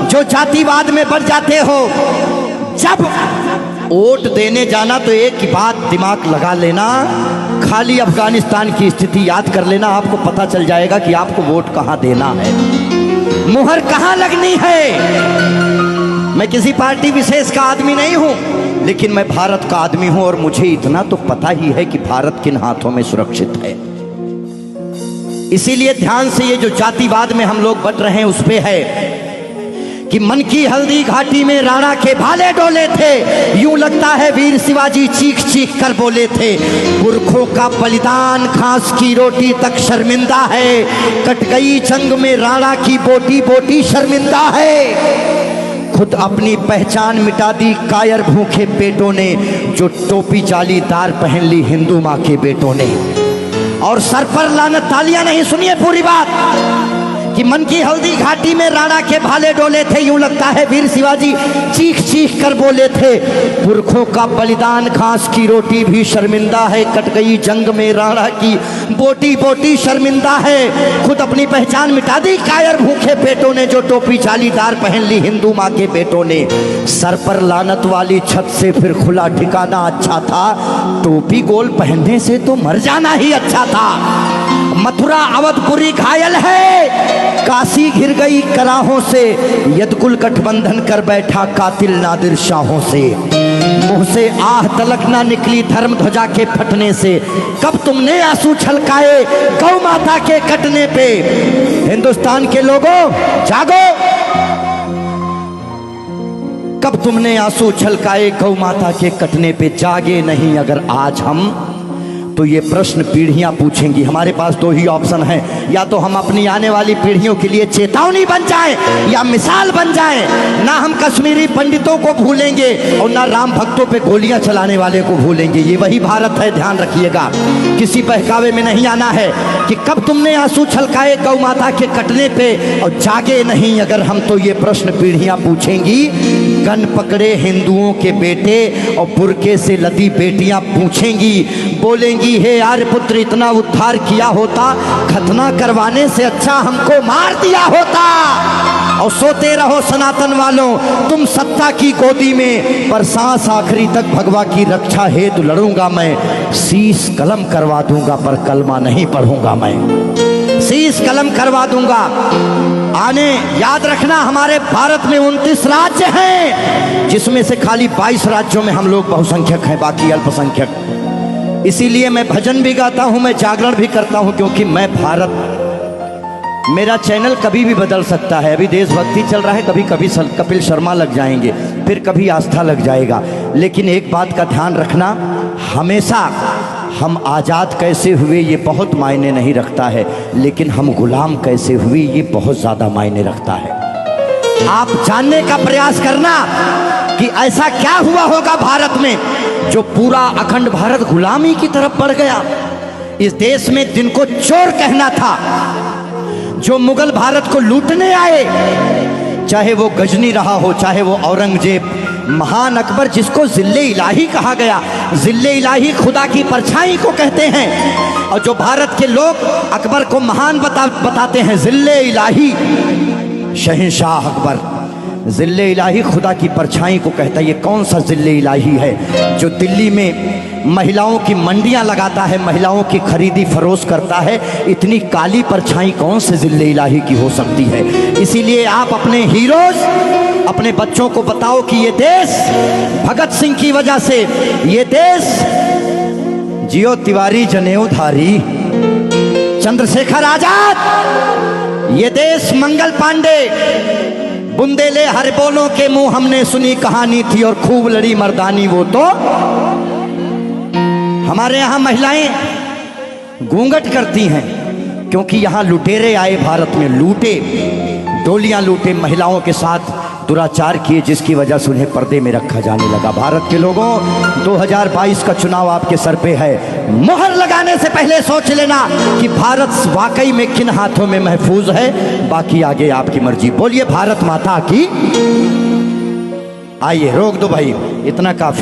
जो जातिवाद में बढ़ जाते हो, जब वोट देने जाना तो एक ही बात दिमाग लगा लेना, खाली अफगानिस्तान की स्थिति याद कर लेना, आपको पता चल जाएगा कि आपको वोट कहां देना है, मुहर कहां लगनी है। मैं किसी पार्टी विशेष का आदमी नहीं हूं, लेकिन मैं भारत का आदमी हूं और मुझे इतना तो पता ही है कि भारत किन हाथों में सुरक्षित है। इसीलिए ध्यान से ये जो जातिवाद में हम लोग बट रहे हैं उस पे है कि मन की हल्दी घाटी में राणा के भाले डोले थे, यूं लगता है वीर शिवाजी चीख चीख कर बोले थे। पुरखों का बलिदान घास की रोटी तक शर्मिंदा है, कट गई जंग में राणा की बोटी बोटी शर्मिंदा है। खुद अपनी पहचान मिटा दी कायर भूखे पेटों ने, जो टोपी जालीदार पहन ली हिंदू माँ के बेटों ने। और सर पर लानत, तालियां नहीं, सुनिए पूरी बात, कि मन की हल्दी घाटी में राणा के भाले डोले थे, यूं लगता है वीर शिवाजी चीख चीख कर बोले थे। पुरखों का बलिदान घास की रोटी भी शर्मिंदा है, कट गई जंग में राणा की बोटी बोटी शर्मिंदा है। खुद अपनी पहचान मिटा दी कायर भूखे पेटों ने, जो टोपी जालीदार पहन ली हिंदू माँ के बेटों ने। सर पर लानत वाली छत से फिर खुला ठिकाना अच्छा था, टोपी गोल पहनने से तो मर जाना ही अच्छा था। मथुरा अवधपुरी घायल है, काशी घिर गई कराहों से, यदकुल गठबंधन कर बैठा कातिल नादिर शाहों से। मुंह से आह तलक ना निकली धर्म ध्वजा के फटने से, कब तुमने आंसू छलकाए गौ माता के कटने पे। हिंदुस्तान के लोगों जागो, कब तुमने आंसू छलकाए गौ माता के कटने पे। जागे नहीं अगर आज हम, तो ये प्रश्न पीढ़ियां पूछेंगी। हमारे पास दो ही ऑप्शन है, या तो हम अपनी आने वाली पीढ़ियों के लिए चेतावनी बन जाएं या मिसाल बन जाएं। ना हम कश्मीरी पंडितों को भूलेंगे और ना राम भक्तों पे गोलियां चलाने वाले को भूलेंगे। ये वही भारत है, ध्यान रखिएगा, किसी बहकावे में नहीं आना है कि कब तुमने आंसू छलकाए गौ माता के कटने पे। और जागे नहीं अगर हम, तो ये प्रश्न पीढ़ियां पूछेंगी। गन पकड़े हिंदुओं के बेटे और बुरके से लदी बेटियां पूछेंगी, बोलेंगी हे आर्य पुत्र इतना उद्धार किया होता, खतना करवाने से अच्छा हमको मार दिया होता। और सोते रहो सनातन वालों तुम सत्ता की गोदी में, पर सांस आखिरी तक भगवा की रक्षा हेतु लड़ूंगा मैं। शीश कलम करवा दूंगा पर कलमा नहीं पढ़ूंगा मैं, शीश कलम करवा दूंगा। आने याद रखना, हमारे भारत में 29 राज्य हैं, जिसमें से खाली 22 राज्यों में हम लोग बहुसंख्यक हैं, बाकी अल्पसंख्यक। इसीलिए मैं भजन भी गाता हूं, मैं जागरण भी करता हूं, क्योंकि मैं भारत, मेरा चैनल कभी भी बदल सकता है। अभी देशभक्ति चल रहा है, कभी कभी कपिल शर्मा लग जाएंगे, फिर कभी आस्था लग जाएगा। लेकिन एक बात का ध्यान रखना, हमेशा हम आज़ाद कैसे हुए ये बहुत मायने नहीं रखता है, लेकिन हम गुलाम कैसे हुए ये बहुत ज़्यादा मायने रखता है। आप जानने का प्रयास करना कि ऐसा क्या हुआ होगा भारत में जो पूरा अखंड भारत गुलामी की तरफ बढ़ गया। इस देश में जिनको चोर कहना था, जो मुगल भारत को लूटने आए, चाहे वो गजनी रहा हो, चाहे वो औरंगजेब, महान अकबर जिसको जिल्ले इलाही कहा गया, जिल्ले इलाही खुदा की परछाई को कहते हैं। और जो भारत के लोग अकबर को महान बताते हैं, जिल्ले इलाही शहंशाह अकबर, जिल्ले इलाही खुदा की परछाई को कहता है। ये कौन सा जिल्ले इलाही है जो दिल्ली में महिलाओं की मंडियां लगाता है, महिलाओं की खरीदी फरोश करता है? इतनी काली परछाई कौन से जिल्ले इलाही की हो सकती है? इसीलिए आप अपने हीरोज, अपने बच्चों को बताओ कि ये देश भगत सिंह की वजह से, ये देश जियो तिवारी जनेऊधारी, चंद्रशेखर आजाद, ये देश मंगल पांडे, बुंदेले हर बोलों के मुंह हमने सुनी कहानी थी और खूब लड़ी मर्दानी वो तो। हमारे यहाँ महिलाएं घूंघट करती हैं क्योंकि यहाँ लुटेरे आए भारत में, लूटे, डोलियां लूटे, महिलाओं के साथ दुराचार किए, जिसकी वजह से उन्हें पर्दे में रखा जाने लगा। भारत के लोगों, 2022 का चुनाव आपके सर पे है। मोहर लगाने से पहले सोच लेना कि भारत वाकई में किन हाथों में महफूज है, बाकी आगे आपकी मर्जी। बोलिए भारत माता की। आइए रोक दो भाई, इतना काफी।